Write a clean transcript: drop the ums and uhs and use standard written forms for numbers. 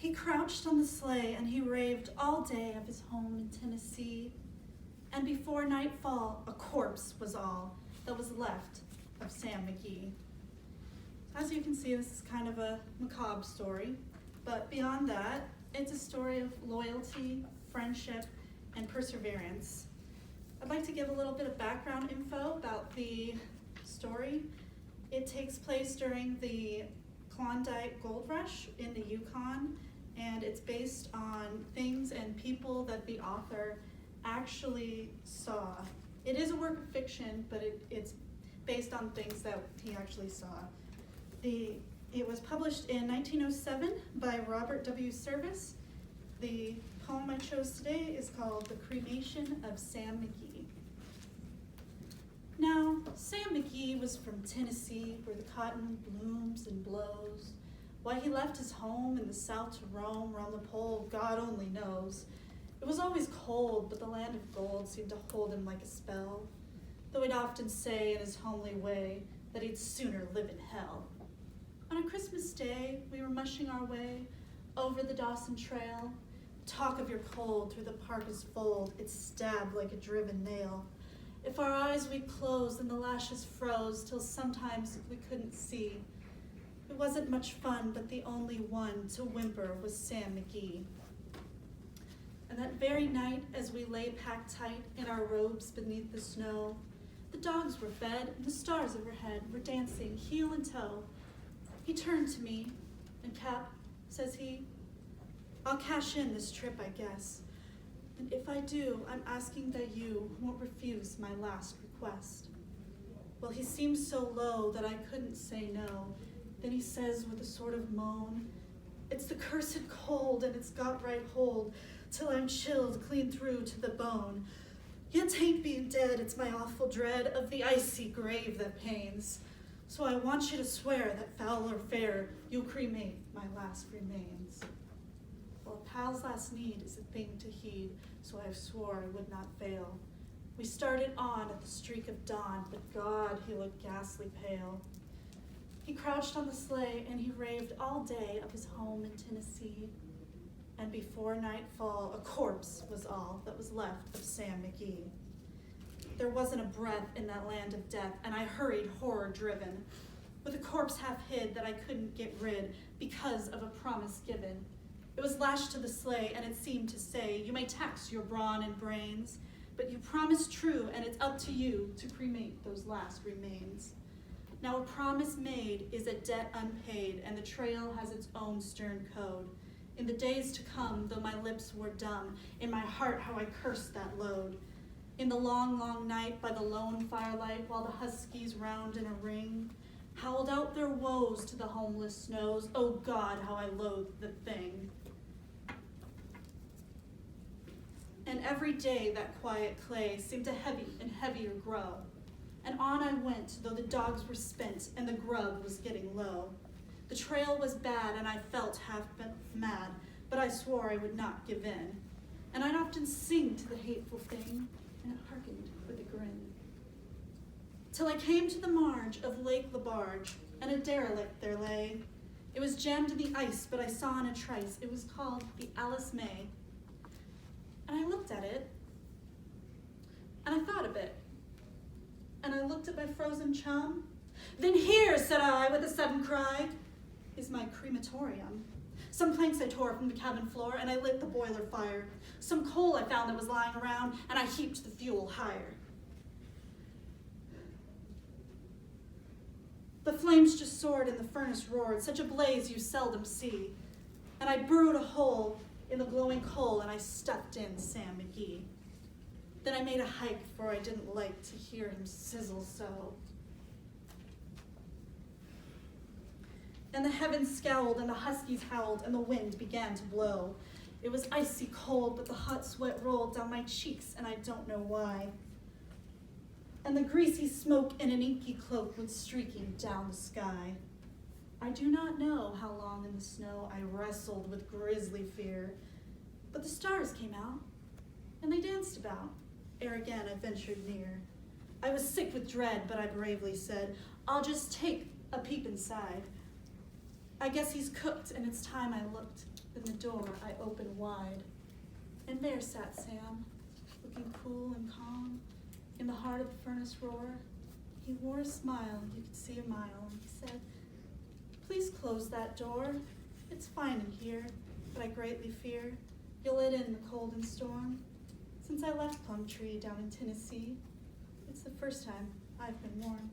He crouched on the sleigh and he raved all day of his home in Tennessee. And before nightfall, a corpse was all that was left of Sam McGee. As you can see, this is kind of a macabre story, but beyond that, it's a story of loyalty, friendship, and perseverance. I'd like to give a little bit of background info about the story. It takes place during the Klondike Gold Rush in the Yukon, and it's based on things and people that the author actually saw. It is a work of fiction, but it's based on things that he actually saw. It was published in 1907 by Robert W. Service. The poem I chose today is called The Cremation of Sam McGee. Now, Sam McGee was from Tennessee, where the cotton blooms and blows. Why he left his home in the south to roam around the pole, God only knows. It was always cold, but the land of gold seemed to hold him like a spell, though he'd often say in his homely way that he'd sooner live in hell. On a Christmas day, we were mushing our way over the Dawson Trail. Talk of your cold through the parka's fold, it stabbed like a driven nail. If our eyes we closed and the lashes froze till sometimes we couldn't see. It wasn't much fun, but the only one to whimper was Sam McGee. And that very night, as we lay packed tight in our robes beneath the snow, the dogs were fed and the stars overhead were dancing heel and toe. He turned to me, and Cap, says he, I'll cash in this trip, I guess. And if I do, I'm asking that you won't refuse my last request. Well, he seemed so low that I couldn't say no. Then he says with a sort of moan, it's the cursed cold and it's got right hold, till I'm chilled clean through to the bone. Yet 'tain't being dead, it's my awful dread of the icy grave that pains. So I want you to swear that foul or fair, you'll cremate my last remains. Well, a pal's last need is a thing to heed, so I swore I would not fail. We started on at the streak of dawn, but God, he looked ghastly pale. He crouched on the sleigh and he raved all day of his home in Tennessee. And before nightfall, a corpse was all that was left of Sam McGee. There wasn't a breath in that land of death, and I hurried horror-driven, with a corpse half hid that I couldn't get rid because of a promise given. It was lashed to the sleigh, and it seemed to say, you may tax your brawn and brains, but you promised true, and it's up to you to cremate those last remains. Now a promise made is a debt unpaid, and the trail has its own stern code. In the days to come, though my lips were dumb, in my heart how I cursed that load. In the long, long night by the lone firelight, while the huskies round in a ring howled out their woes to the homeless snows, oh God, how I loathed the thing. And every day that quiet clay seemed to heavy and heavier grow. And on I went, though the dogs were spent and the grub was getting low. The trail was bad and I felt half mad, but I swore I would not give in. And I'd often sing to the hateful thing, and it hearkened with a grin. Till I came to the marge of Lake Labarge, and a derelict there lay. It was jammed in the ice, but I saw in a trice it was called the Alice May. And I looked at it, and I thought a bit. And I looked at my frozen chum. Then here, said I, with a sudden cry, is my crematorium. Some planks I tore from the cabin floor, and I lit the boiler fire. Some coal I found that was lying around, and I heaped the fuel higher. The flames just soared and the furnace roared, such a blaze you seldom see. And I burrowed a hole in the glowing coal, and I stuffed in Sam McGee. Then I made a hike, for I didn't like to hear him sizzle so. And the heavens scowled, and the huskies howled, and the wind began to blow. It was icy cold, but the hot sweat rolled down my cheeks, and I don't know why. And the greasy smoke in an inky cloak went streaking down the sky. I do not know how long in the snow I wrestled with grisly fear, but the stars came out, and they danced about, ere again I ventured near. I was sick with dread, but I bravely said, I'll just take a peep inside. I guess he's cooked, and it's time I looked. Then the door I opened wide, and there sat Sam, looking cool and calm, in the heart of the furnace roar. He wore a smile, you could see a mile, and he said, "Please close that door. It's fine in here, but I greatly fear you'll let in the cold and storm. Since I left Plum Tree down in Tennessee, it's the first time I've been warm."